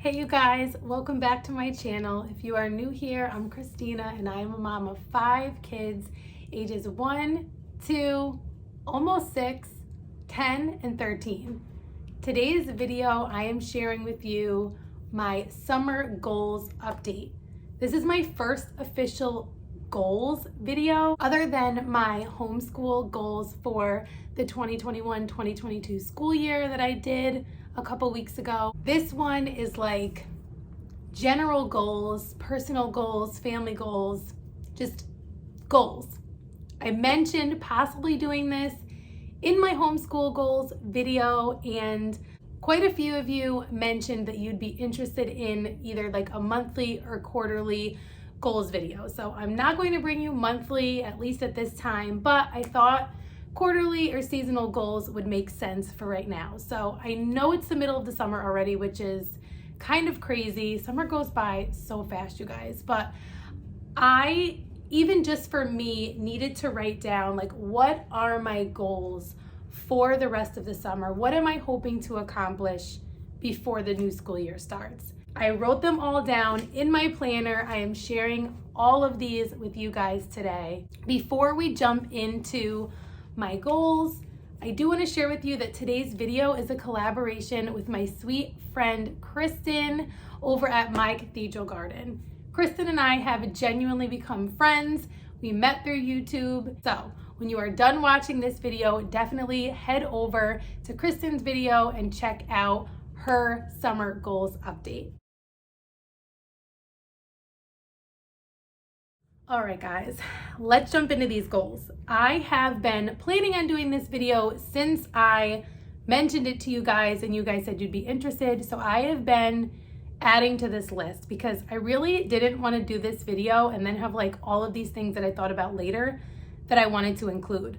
Hey you guys, welcome back to my channel. If you are new here, I'm Christina and I am a mom of 5 kids, ages 1, 2, almost 6, 10, and 13. Today's video, I am sharing with you my summer goals update. This is my first official goals video other than my homeschool goals for the 2021-2022 school year that I did a couple weeks ago. This one is like general goals, personal goals, family goals, just goals. I mentioned possibly doing this in my homeschool goals video, and quite a few of you mentioned that you'd be interested in either like a monthly or quarterly goals video. So I'm not going to bring you monthly, at least at this time, but I thought quarterly or seasonal goals would make sense for right now. So I know it's the middle of the summer already, which is kind of crazy. Summer goes by so fast, you guys, but I, even just for me, needed to write down like, what are my goals for the rest of the summer? What am I hoping to accomplish before the new school year starts? I wrote them all down in my planner. I am sharing all of these with you guys today. Before we jump into my goals, I do want to share with you that today's video is a collaboration with my sweet friend Kristen over at My Cathedral Garden. Kristen and I have genuinely become friends. We met through YouTube. So when you are done watching this video, definitely head over to Kristen's video and check out her summer goals update. All right, guys, let's jump into these goals. I have been planning on doing this video since I mentioned it to you guys and you guys said you'd be interested. So I have been adding to this list because I really didn't want to do this video and then have like all of these things that I thought about later that I wanted to include.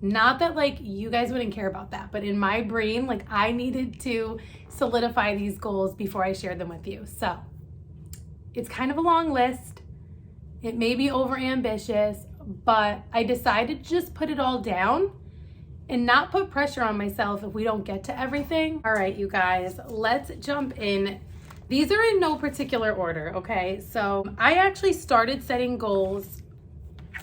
Not that like you guys wouldn't care about that, but in my brain, like I needed to solidify these goals before I shared them with you. So it's kind of a long list. It may be over ambitious, but I decided to just put it all down and not put pressure on myself if we don't get to everything. All right, you guys, let's jump in. These are in no particular order, okay? So I actually started setting goals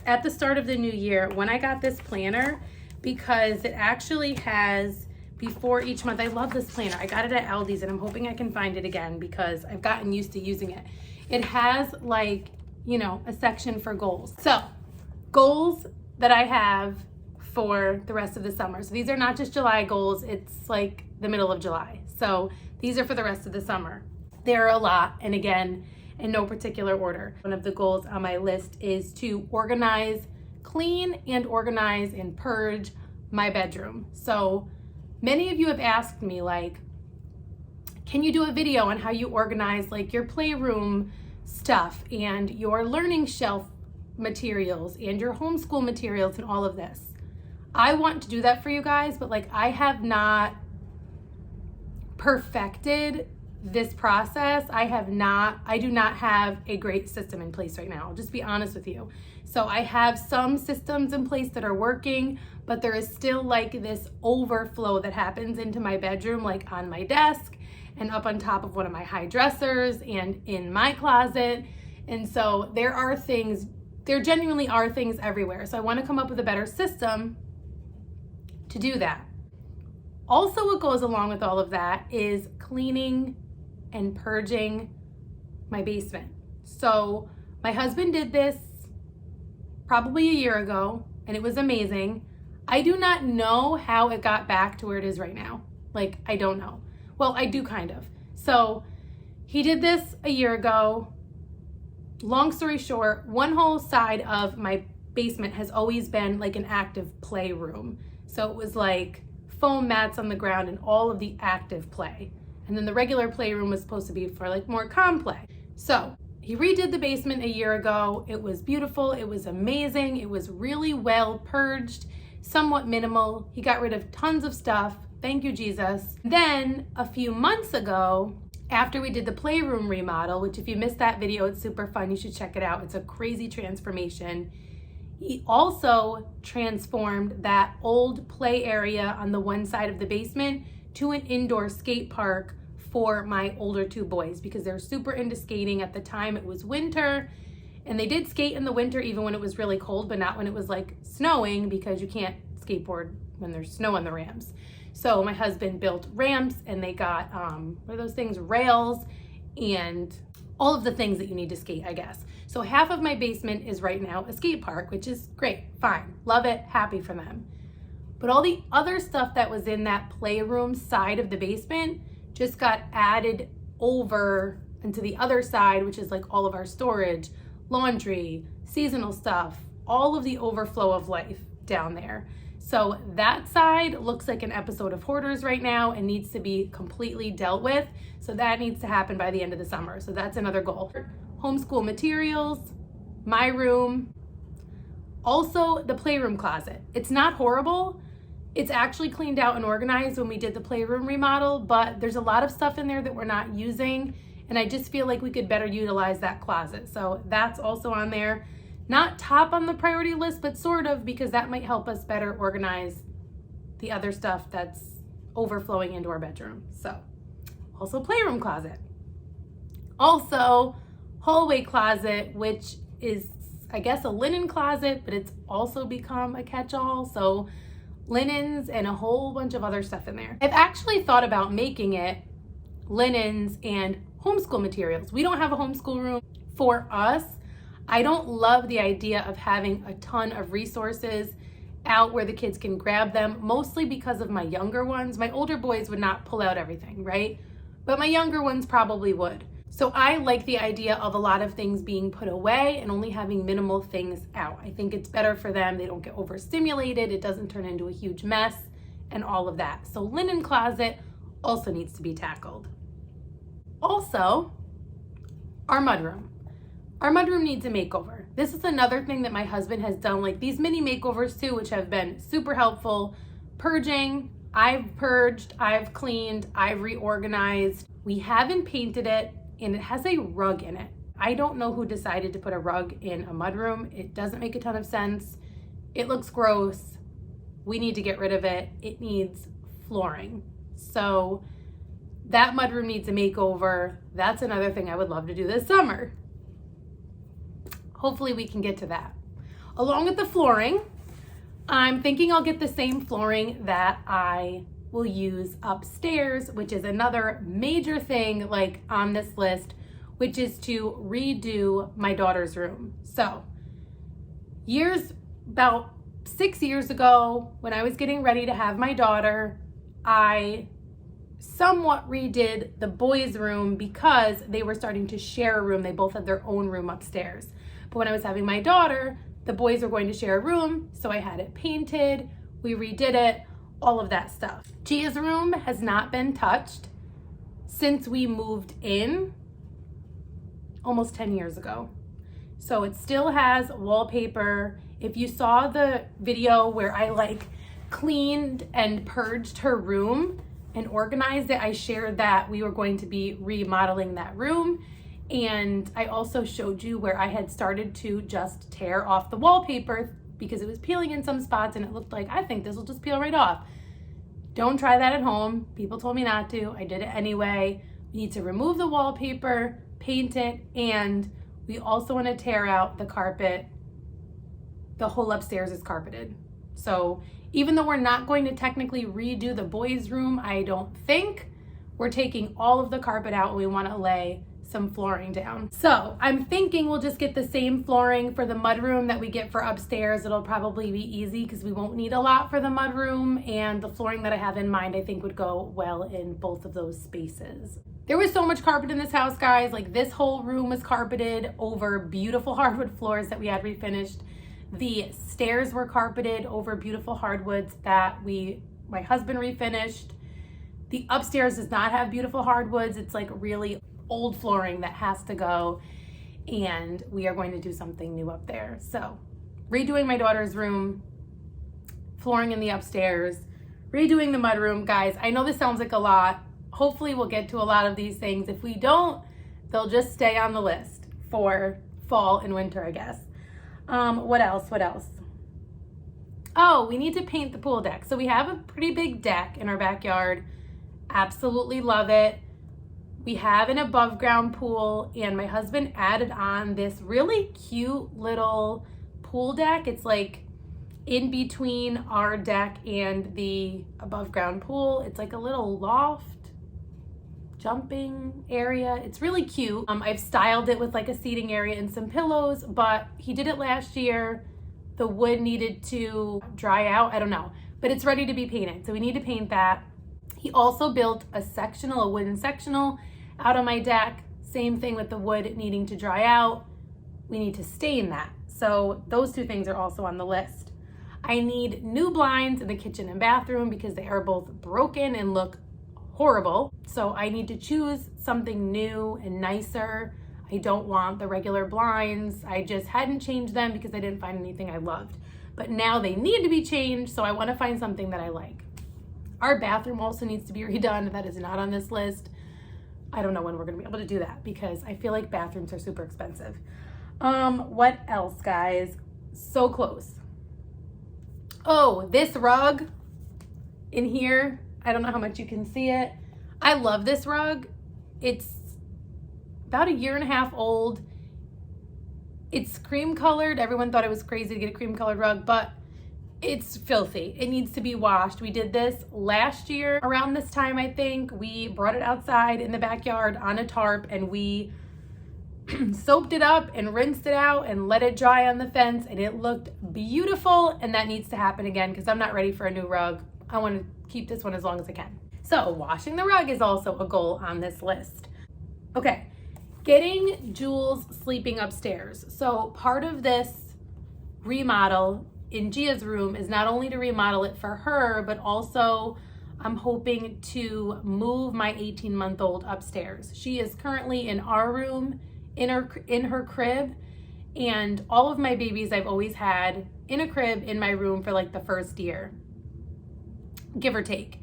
at the start of the new year when I got this planner, because it actually has before each month. I love this planner. I got it at Aldi's and I'm hoping I can find it again because I've gotten used to using it. It has like, you know, a section for goals. So goals that I have for the rest of the summer. So these are not just July goals. It's like the middle of July. So these are for the rest of the summer. There are a lot. And again, in no particular order. One of the goals on my list is to clean and organize and purge my bedroom. So many of you have asked me like, can you do a video on how you organize like your playroom stuff and your learning shelf materials and your homeschool materials and all of this? I want to do that for you guys, but like I have not perfected this process. I do not have a great system in place right now. I'll just be honest with you. So I have some systems in place that are working, but there is still like this overflow that happens into my bedroom, like on my desk and up on top of one of my high dressers and in my closet. And so there genuinely are things everywhere. So I want to come up with a better system to do that. Also, what goes along with all of that is cleaning and purging my basement. So my husband did this probably a year ago and it was amazing. I do not know how it got back to where it is right now. Like, I don't know. Well, I do kind of. So he did this a year ago. Long story short, one whole side of my basement has always been like an active play room. So it was like foam mats on the ground and all of the active play. And then the regular playroom was supposed to be for like more calm play. So he redid the basement a year ago. It was beautiful. It was amazing. It was really well purged, somewhat minimal. He got rid of tons of stuff. Thank you, Jesus. Then a few months ago, after we did the playroom remodel, which if you missed that video, it's super fun. You should check it out. It's a crazy transformation. He also transformed that old play area on the one side of the basement to an indoor skate park for my older two boys because they're super into skating. At the time it was winter, and they did skate in the winter even when it was really cold, but not when it was like snowing, because you can't skateboard when there's snow on the ramps. So my husband built ramps, and they got, what are those things? Rails and all of the things that you need to skate, I guess. So half of my basement is right now a skate park, which is great, fine, love it, happy for them. But all the other stuff that was in that playroom side of the basement just got added over into the other side, which is like all of our storage, laundry, seasonal stuff, all of the overflow of life down there. So that side looks like an episode of Hoarders right now and needs to be completely dealt with. So that needs to happen by the end of the summer. So that's another goal. Homeschool materials, my room, also the playroom closet. It's not horrible. It's actually cleaned out and organized when we did the playroom remodel, but there's a lot of stuff in there that we're not using, and I just feel like we could better utilize that closet. So that's also on there. Not top on the priority list, but sort of, because that might help us better organize the other stuff that's overflowing into our bedroom. So also playroom closet. Also hallway closet, which is, I guess, a linen closet, but it's also become a catch-all. So linens and a whole bunch of other stuff in there. I've actually thought about making it linens and homeschool materials. We don't have a homeschool room. For us, I don't love the idea of having a ton of resources out where the kids can grab them, mostly because of my younger ones. My older boys would not pull out everything, right? But my younger ones probably would. So I like the idea of a lot of things being put away and only having minimal things out. I think it's better for them. They don't get overstimulated. It doesn't turn into a huge mess and all of that. So linen closet also needs to be tackled. Also, our mudroom. Our mudroom needs a makeover. This is another thing that my husband has done, like these mini makeovers too, which have been super helpful. Purging, I've purged, I've cleaned, I've reorganized. We haven't painted it, and it has a rug in it. I don't know who decided to put a rug in a mudroom. It doesn't make a ton of sense. It looks gross. We need to get rid of it. It needs flooring. So that mudroom needs a makeover. That's another thing I would love to do this summer. Hopefully we can get to that. Along with the flooring, I'm thinking I'll get the same flooring that I will use upstairs, which is another major thing like on this list, which is to redo my daughter's room. So about 6 years ago, when I was getting ready to have my daughter, I somewhat redid the boys' room because they were starting to share a room. They both had their own room upstairs. But when I was having my daughter, the boys were going to share a room, so I had it painted, we redid it, all of that stuff. Gia's room has not been touched since we moved in almost 10 years ago. So it still has wallpaper. If you saw the video where I like cleaned and purged her room and organized it, I shared that we were going to be remodeling that room. And I also showed you where I had started to just tear off the wallpaper because it was peeling in some spots and it looked like, I think this will just peel right off. Don't try that at home. People told me not to. I did it anyway. We need to remove the wallpaper, paint it, and we also want to tear out the carpet. The whole upstairs is carpeted. So even though we're not going to technically redo the boys' room, I don't think, we're taking all of the carpet out and we want to lay some flooring down. So I'm thinking we'll just get the same flooring for the mudroom that we get for upstairs. It'll probably be easy because we won't need a lot for the mudroom, and the flooring that I have in mind I think would go well in both of those spaces. There was so much carpet in this house, guys. Like this whole room was carpeted over beautiful hardwood floors that we had refinished. The stairs were carpeted over beautiful hardwoods that my husband refinished. The upstairs does not have beautiful hardwoods. It's like really old flooring that has to go, and we are going to do something new up there. So redoing my daughter's room, flooring in the upstairs, redoing the mudroom. Guys, I know this sounds like a lot. Hopefully we'll get to a lot of these things. If we don't, they'll just stay on the list for fall and winter, I guess. What else? Oh, we need to paint the pool deck. So we have a pretty big deck in our backyard. Absolutely love it. We have an above ground pool, and my husband added on this really cute little pool deck. It's like in between our deck and the above ground pool. It's like a little loft jumping area. It's really cute. I've styled it with like a seating area and some pillows, but he did it last year. The wood needed to dry out. I don't know, but it's ready to be painted. So we need to paint that. He also built a wooden sectional out on my deck. Same thing with the wood needing to dry out. We need to stain that. So those two things are also on the list. I need new blinds in the kitchen and bathroom because they are both broken and look horrible. So I need to choose something new and nicer. I don't want the regular blinds. I just hadn't changed them because I didn't find anything I loved. But now they need to be changed, so I want to find something that I like. Our bathroom also needs to be redone. That is not on this list. I don't know when we're going to be able to do that because I feel like bathrooms are super expensive. What else, guys? So close. Oh, this rug in here. I don't know how much you can see it. I love this rug. It's about 1.5 years old. It's cream colored. Everyone thought it was crazy to get a cream colored rug, but it's filthy. It needs to be washed. We did this last year around this time, I think. We brought it outside in the backyard on a tarp and we soaped it up and rinsed it out and let it dry on the fence, and it looked beautiful, and that needs to happen again because I'm not ready for a new rug. I want to keep this one as long as I can. So washing the rug is also a goal on this list. Okay, getting Jules sleeping upstairs. So part of this remodel in Gia's room is not only to remodel it for her, but also I'm hoping to move my 18-month-old upstairs. She is currently in our room, in her crib, and all of my babies I've always had in a crib in my room for like the first year, give or take.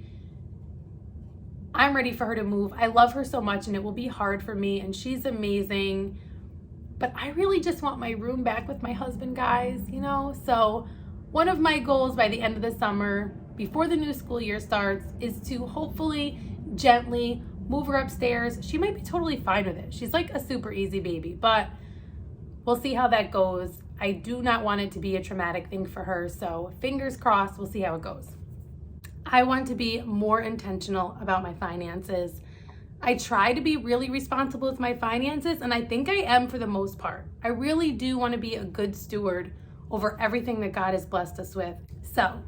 I'm ready for her to move. I love her so much and it will be hard for me, and she's amazing, but I really just want my room back with my husband, guys, you know? So one of my goals by the end of the summer, before the new school year starts, is to hopefully gently move her upstairs. She might be totally fine with it. She's like a super easy baby, but we'll see how that goes. I do not want it to be a traumatic thing for her, so fingers crossed, we'll see how it goes. I want to be more intentional about my finances. I try to be really responsible with my finances, and I think I am for the most part. I really do want to be a good steward over everything that God has blessed us with. So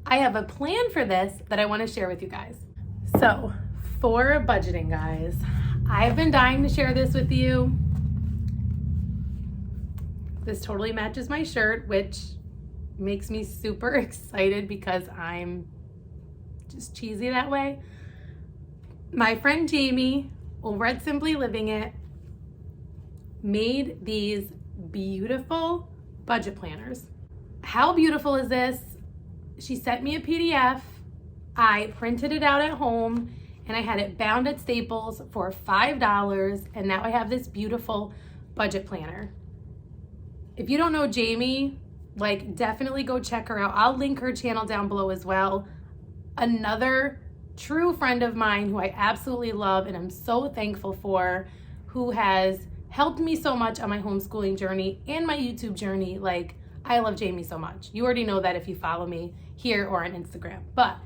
I have a plan for this that I want to share with you guys. So for budgeting, guys, I've been dying to share this with you. This totally matches my shirt, which makes me super excited because I'm just cheesy that way. My friend Jamie over at Simply Living It made these beautiful budget planners. How beautiful is this? She sent me a PDF. I printed it out at home and I had it bound at Staples for $5, and now I have this beautiful budget planner. If you don't know Jamie, like, definitely go check her out. I'll link her channel down below as well. Another true friend of mine who I absolutely love and I'm so thankful for, who has helped me so much on my homeschooling journey and my YouTube journey. Like, I love Jamie so much. You already know that if you follow me here or on Instagram. But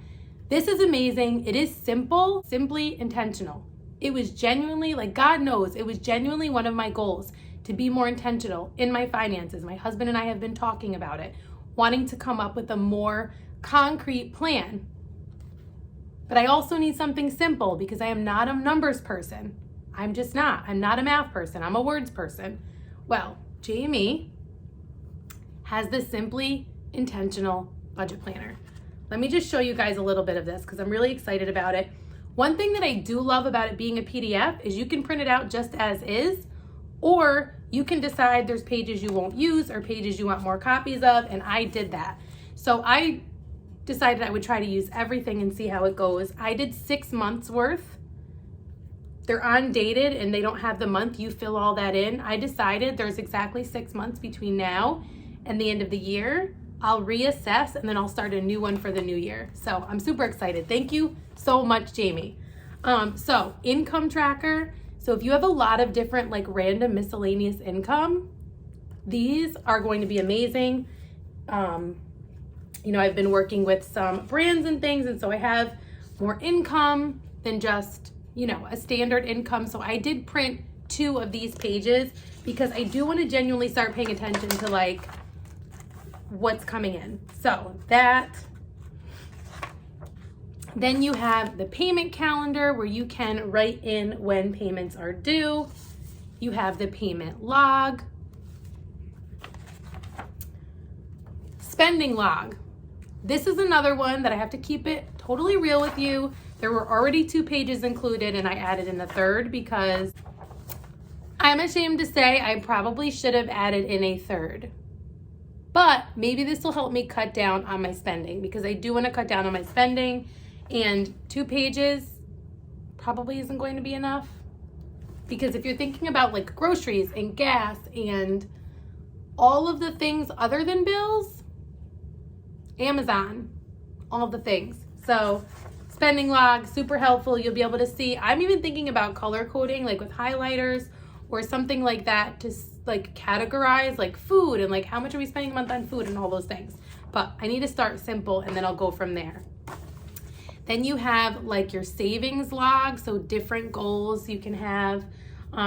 this is amazing. It is simple, simply intentional. It was genuinely, like, God knows, it was genuinely one of my goals to be more intentional in my finances. My husband and I have been talking about it, wanting to come up with a more concrete plan. But I also need something simple because I am not a numbers person. I'm just not. I'm not a math person. I'm a words person. Well, Jamie has this Simply Intentional budget planner. Let me just show you guys a little bit of this because I'm really excited about it. One thing that I do love about it being a PDF is you can print it out just as is, or you can decide there's pages you won't use or pages you want more copies of, and I did that. So I decided I would try to use everything and see how it goes. I did 6 months worth. They're undated and they don't have the month. You fill all that in. I decided there's exactly 6 months between now and the end of the year. I'll reassess and then I'll start a new one for the new year. So I'm super excited. Thank you so much, Jamie. So income tracker. So if you have a lot of different like random miscellaneous income, these are going to be amazing. You know, I've been working with some brands and things, and so I have more income than just, you know, a standard income. So I did print 2 of these pages because I do want to genuinely start paying attention to like what's coming in. So that. Then you have the payment calendar where you can write in when payments are due. You have the payment log. Spending log. This is another one that I have to keep it totally real with you. There were already 2 pages included and I added in a 3rd because I'm ashamed to say I probably should have added in a 3rd. But maybe this will help me cut down on my spending because I do want to cut down on my spending, and 2 pages probably isn't going to be enough. Because if you're thinking about like groceries and gas and all of the things other than bills, Amazon, all the things. So spending log, super helpful. You'll be able to see. I'm even thinking about color coding, like with highlighters or something like that, to like categorize like food and like how much are we spending a month on food and all those things. But I need to start simple and then I'll go from there. Then you have like your savings log, so different goals you can have.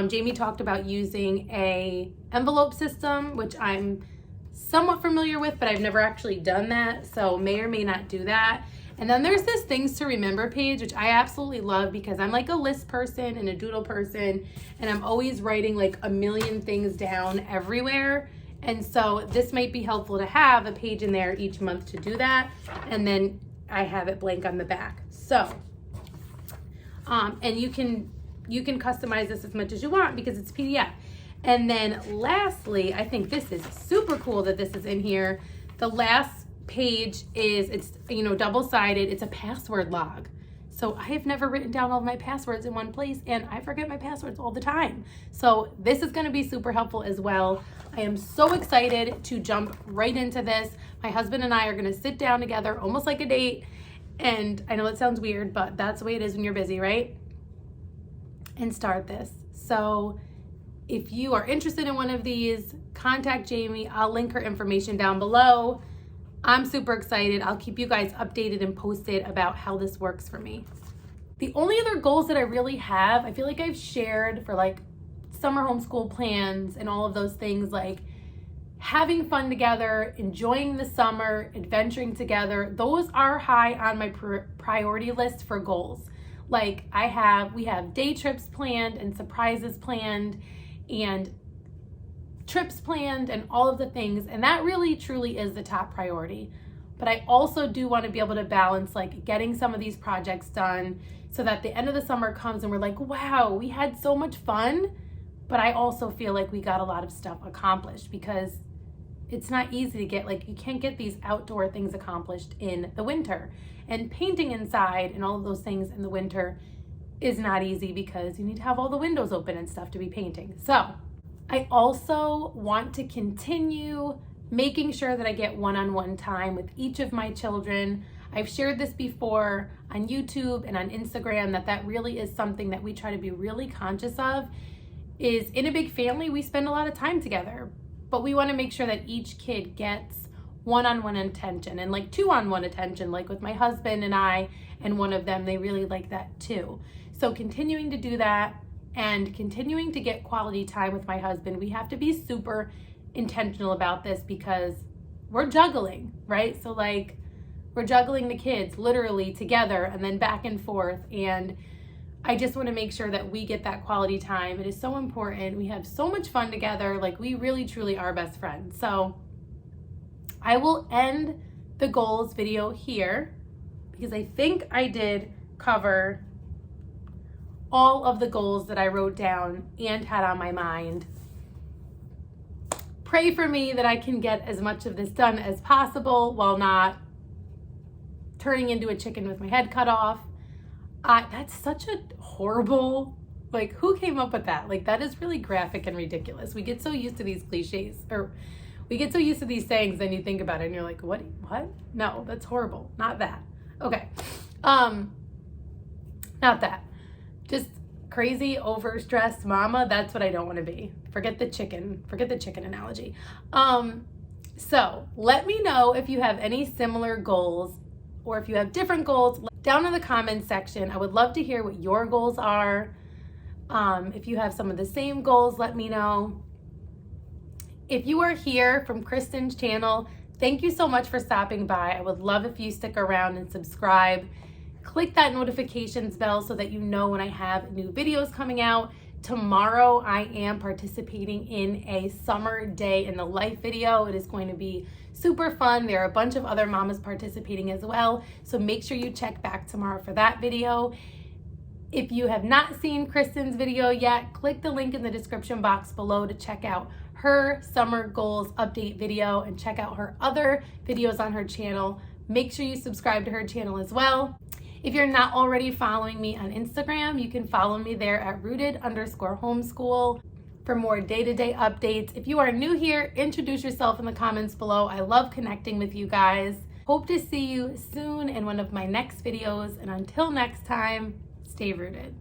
Jamie talked about using a envelope system, which I'm somewhat familiar with, but I've never actually done that, so may or may not do that. And then there's this things to remember page, which I absolutely love because I'm like a list person and a doodle person, and I'm always writing like a million things down everywhere. And so this might be helpful to have a page in there each month to do that. And then I have it blank on the back. So, and you can customize this as much as you want because it's PDF. And then lastly, I think this is super cool that this is in here. The last page is, it's, you know, double-sided. It's a password log. So I have never written down all of my passwords in one place, and I forget my passwords all the time. So this is going to be super helpful as well. I am so excited to jump right into this. My husband and I are going to sit down together, almost like a date. And I know it sounds weird, but that's the way it is when you're busy, right? And start this. So if you are interested in one of these, contact Jamie. I'll link her information down below. I'm super excited. I'll keep you guys updated and posted about how this works for me. The only other goals that I really have, I feel like I've shared for like summer homeschool plans and all of those things, like having fun together, enjoying the summer, adventuring together. Those are high on my priority list for goals. Like we have day trips planned and surprises planned and trips planned and all of the things, and that really truly is the top priority. But I also do want to be able to balance like getting some of these projects done so that the end of the summer comes and we're like, wow, we had so much fun, but I also feel like we got a lot of stuff accomplished, because it's not easy to get, like, you can't get these outdoor things accomplished in the winter, and painting inside and all of those things in the winter is not easy because you need to have all the windows open and stuff to be painting. So I also want to continue making sure that I get one-on-one time with each of my children. I've shared this before on YouTube and on Instagram that really is something that we try to be really conscious of. Is in a big family, we spend a lot of time together, but we want to make sure that each kid gets one-on-one attention and like two-on-one attention, like with my husband and I, and one of them, they really like that too. So continuing to do that and continuing to get quality time with my husband. We have to be super intentional about this because we're juggling, right? So like we're juggling the kids literally together and then back and forth, and I just want to make sure that we get that quality time. It is so important. We have so much fun together. Like we really truly are best friends. So I will end the goals video here because I think I did cover all of the goals that I wrote down and had on my mind. Pray for me that I can get as much of this done as possible while not turning into a chicken with my head cut off. That's such a horrible, like, who came up with that? Like, that is really graphic and ridiculous. We get so used to these cliches, or we get so used to these sayings, then you think about it and you're like, what? No, that's horrible. Not that. Okay. Not that. just crazy, overstressed mama. That's what I don't want to be. Forget the chicken analogy. So let me know if you have any similar goals or if you have different goals down in the comments section. I would love to hear what your goals are. If you have some of the same goals, let me know. If you are here from Kristen's channel, thank you so much for stopping by. I would love if you stick around and subscribe. Click that notifications bell so that you know when I have new videos coming out. Tomorrow, I am participating in a summer day in the life video. It is going to be super fun. There are a bunch of other mamas participating as well. So make sure you check back tomorrow for that video. If you have not seen Kristen's video yet, click the link in the description box below to check out her summer goals update video and check out her other videos on her channel. Make sure you subscribe to her channel as well. If you're not already following me on Instagram, you can follow me there at rooted_homeschool for more day-to-day updates. If you are new here, introduce yourself in the comments below. I love connecting with you guys. Hope to see you soon in one of my next videos. And until next time, stay rooted.